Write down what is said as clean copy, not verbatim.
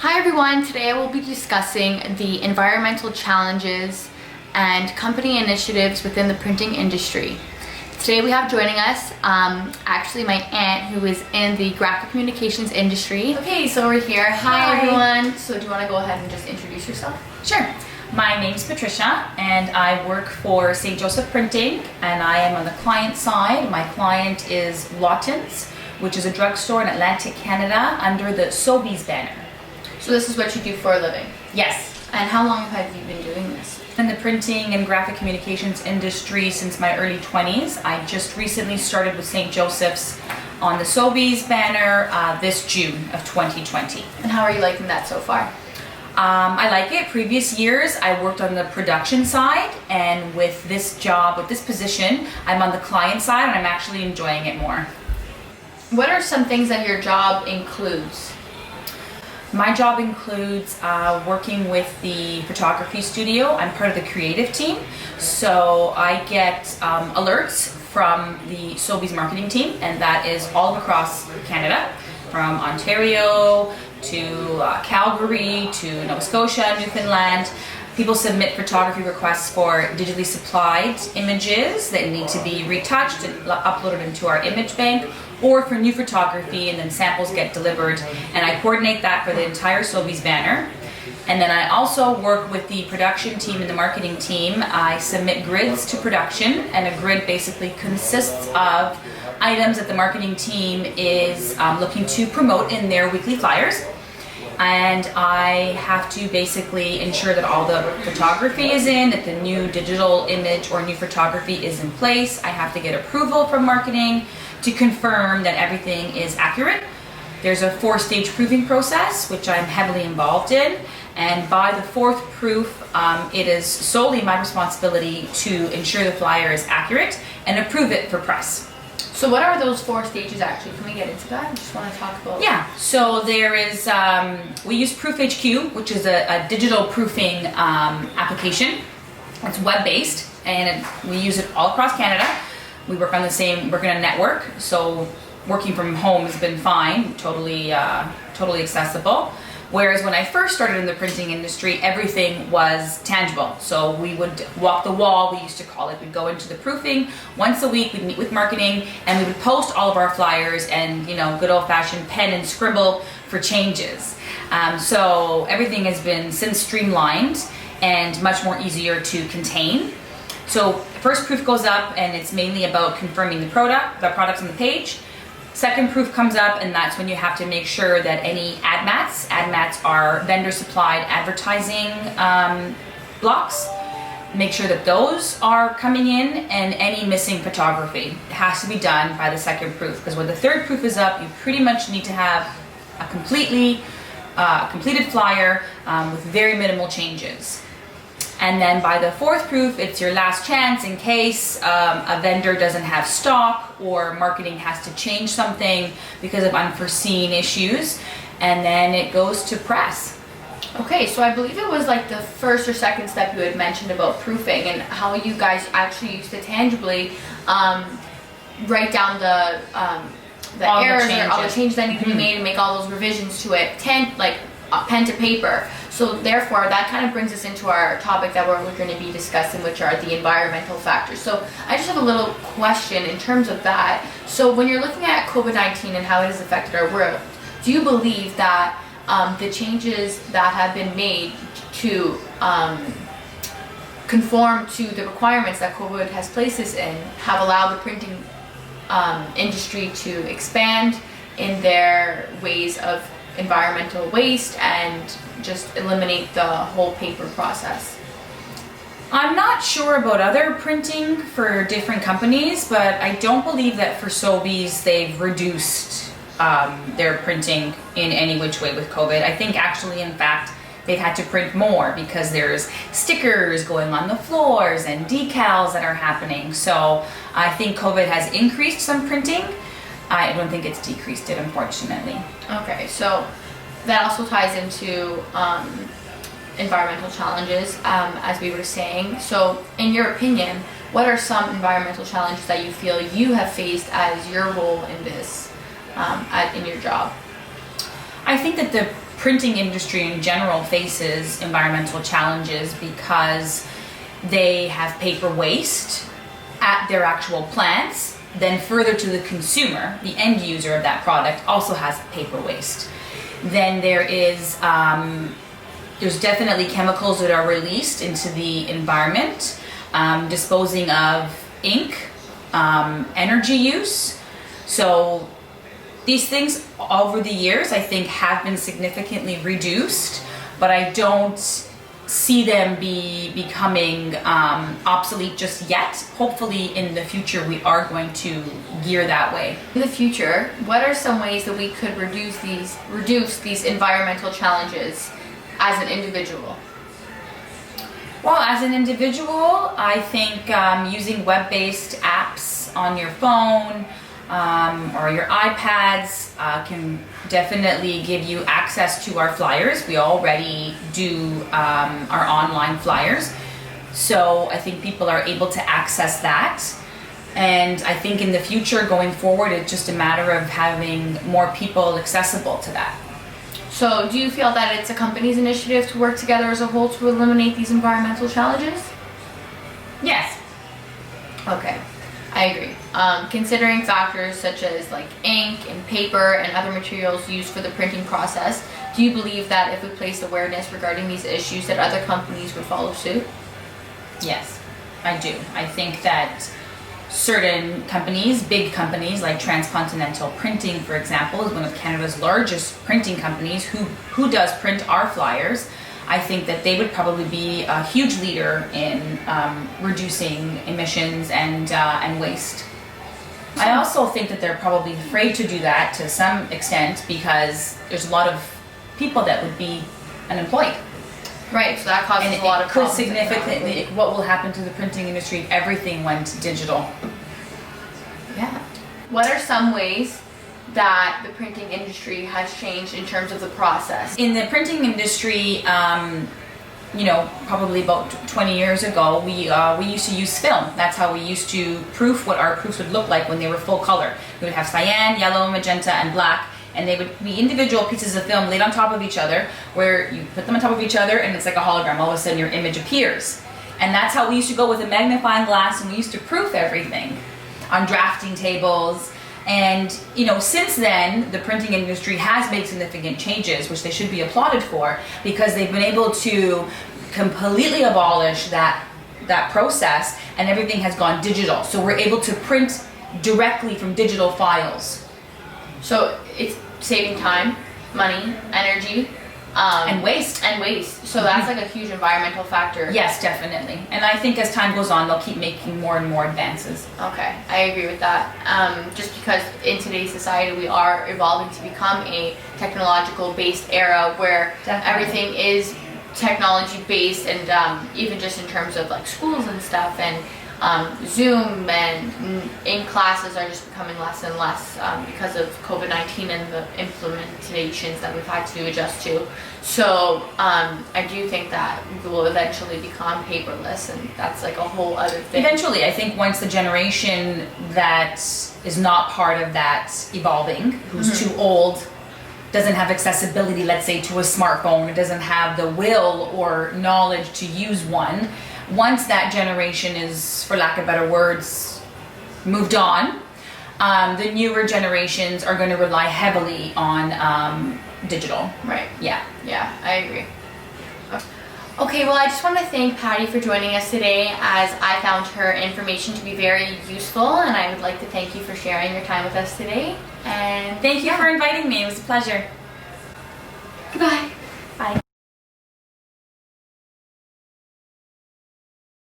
Hi everyone, today I will be discussing the environmental challenges and company initiatives within the printing industry. Today we have joining us actually my aunt who is in the graphic communications industry. Okay, so we're here. Hi everyone. So do you want to go ahead and just introduce yourself? Sure. My name's Patricia and I work for St. Joseph Printing and I am on the client side. My client is Lawton's, which is a drugstore in Atlantic Canada under the Sobeys banner. So this is what you do for a living? Yes. And how long have you been doing this? In the printing and graphic communications industry since my early 20s. I just recently started with St. Joseph's on the Sobeys banner this June of 2020. And how are you liking that so far? I like it. Previous years I worked on the production side, and with this job, with this position, I'm on the client side and I'm actually enjoying it more. What are some things that your job includes? My job includes working with the photography studio. I'm part of the creative team, so I get alerts from the Sobeys marketing team, and that is all across Canada, from Ontario to Calgary to Nova Scotia, Newfoundland. People submit photography requests for digitally supplied images that need to be retouched and uploaded into our image bank, or for new photography, and then samples get delivered, and I coordinate that for the entire Sobeys banner. And then I also work with the production team and the marketing team. I submit grids to production, and a grid basically consists of items that the marketing team is looking to promote in their weekly flyers. And I have to basically ensure that all the photography is in, that the new digital image or new photography is in place. I have to get approval from marketing to confirm that everything is accurate. There's a 4-stage proofing process, which I'm heavily involved in. And by the 4th proof, it is solely my responsibility to ensure the flyer is accurate and approve it for press. So what are those 4 stages actually? Can we get into that? I just want to talk about... Yeah, so there is, we use Proof HQ, which is a digital proofing application. It's web-based, and we use it all across Canada. We work on work in a network, so working from home has been fine, totally accessible. Whereas when I first started in the printing industry, everything was tangible. So we would walk the wall, we used to call it. We'd go into the proofing once a week, we'd meet with marketing, and we would post all of our flyers and, you know, good old-fashioned pen and scribble for changes. So everything has been since streamlined and much more easier to contain. So first proof goes up and it's mainly about confirming the products on the page. Second proof comes up, and that's when you have to make sure that any ad mats are vendor supplied advertising blocks, make sure that those are coming in, and any missing photography has to be done by the second proof, because when the third proof is up, you pretty much need to have a completed flyer with very minimal changes. And then by the 4th proof, it's your last chance in case a vendor doesn't have stock or marketing has to change something because of unforeseen issues. And then it goes to press. Okay, so I believe it was like the first or second step you had mentioned about proofing and how you guys actually used to tangibly write down the errors or all the changes that need to be made and make all those revisions to it, pen to paper. So therefore, that kind of brings us into our topic that we're going to be discussing, which are the environmental factors. So I just have a little question in terms of that. So when you're looking at COVID-19 and how it has affected our world, do you believe that the changes that have been made to conform to the requirements that COVID has placed us in have allowed the printing industry to expand in their ways of environmental waste and just eliminate the whole paper process? I'm not sure about other printing for different companies, but I don't believe that for Sobeys they've reduced their printing in any which way with COVID. I think actually, in fact, they've had to print more because there's stickers going on the floors and decals that are happening. So I think COVID has increased some printing. I don't think it's decreased it, unfortunately. Okay, so that also ties into environmental challenges, as we were saying. So in your opinion, what are some environmental challenges that you feel you have faced as your role in this, in your job? I think that the printing industry in general faces environmental challenges because they have paper waste at their actual plants. Then further to the consumer, the end user of that product also has paper waste. Then there's definitely chemicals that are released into the environment, disposing of ink, energy use. So these things over the years, I think, have been significantly reduced, but I don't see them becoming obsolete just yet. Hopefully in the future we are going to gear that way. In the future, what are some ways that we could reduce these environmental challenges as an individual? Well, as an individual, I think using web-based apps on your phone or your iPads can definitely give you access to our flyers. We already do our online flyers, so I think people are able to access that. And I think in the future, going forward, it's just a matter of having more people accessible to that. So do you feel that it's a company's initiative to work together as a whole to eliminate these environmental challenges? Yes. Okay, I agree. Considering factors such as like ink and paper and other materials used for the printing process, do you believe that if we placed awareness regarding these issues that other companies would follow suit? Yes, I do. I think that certain companies, big companies like Transcontinental Printing, for example, is one of Canada's largest printing companies who does print our flyers. I think that they would probably be a huge leader in reducing emissions and waste. I also think that they're probably afraid to do that to some extent because there's a lot of people that would be unemployed. Right, so that causes And a lot it of could problems. significantly, what will happen to the printing industry if everything went digital? Yeah. What are some ways that the printing industry has changed in terms of the process? In the printing industry, probably about 20 years ago, we used to use film. That's how we used to proof what our proofs would look like when they were full color. We would have cyan, yellow, magenta, and black, and they would be individual pieces of film laid on top of each other, where you put them on top of each other and it's like a hologram. All of a sudden your image appears. And that's how we used to go with a magnifying glass, and we used to proof everything on drafting tables. And since then, the printing industry has made significant changes, which they should be applauded for, because they've been able to completely abolish that process, and everything has gone digital. So we're able to print directly from digital files. So it's saving time, money, energy, and waste. So that's like a huge environmental factor. Yes, definitely. And I think as time goes on, they'll keep making more and more advances. Okay, I agree with that. Just because in today's society we are evolving to become a technological-based era where everything is technology-based, and even just in terms of like schools and stuff, and Zoom and in classes are just becoming less and less because of COVID-19 and the implementations that we've had to adjust to. So I do think that we will eventually become paperless, and that's like a whole other thing. Eventually, I think once the generation that is not part of that evolving, who's too old, doesn't have accessibility, let's say, to a smartphone, doesn't have the will or knowledge to use one, once that generation is, for lack of better words, moved on, the newer generations are going to rely heavily on digital. Right. Yeah. Yeah, I agree. Okay, well, I just want to thank Patty for joining us today, as I found her information to be very useful, and I would like to thank you for sharing your time with us today. And Thank you for inviting me. It was a pleasure. Goodbye.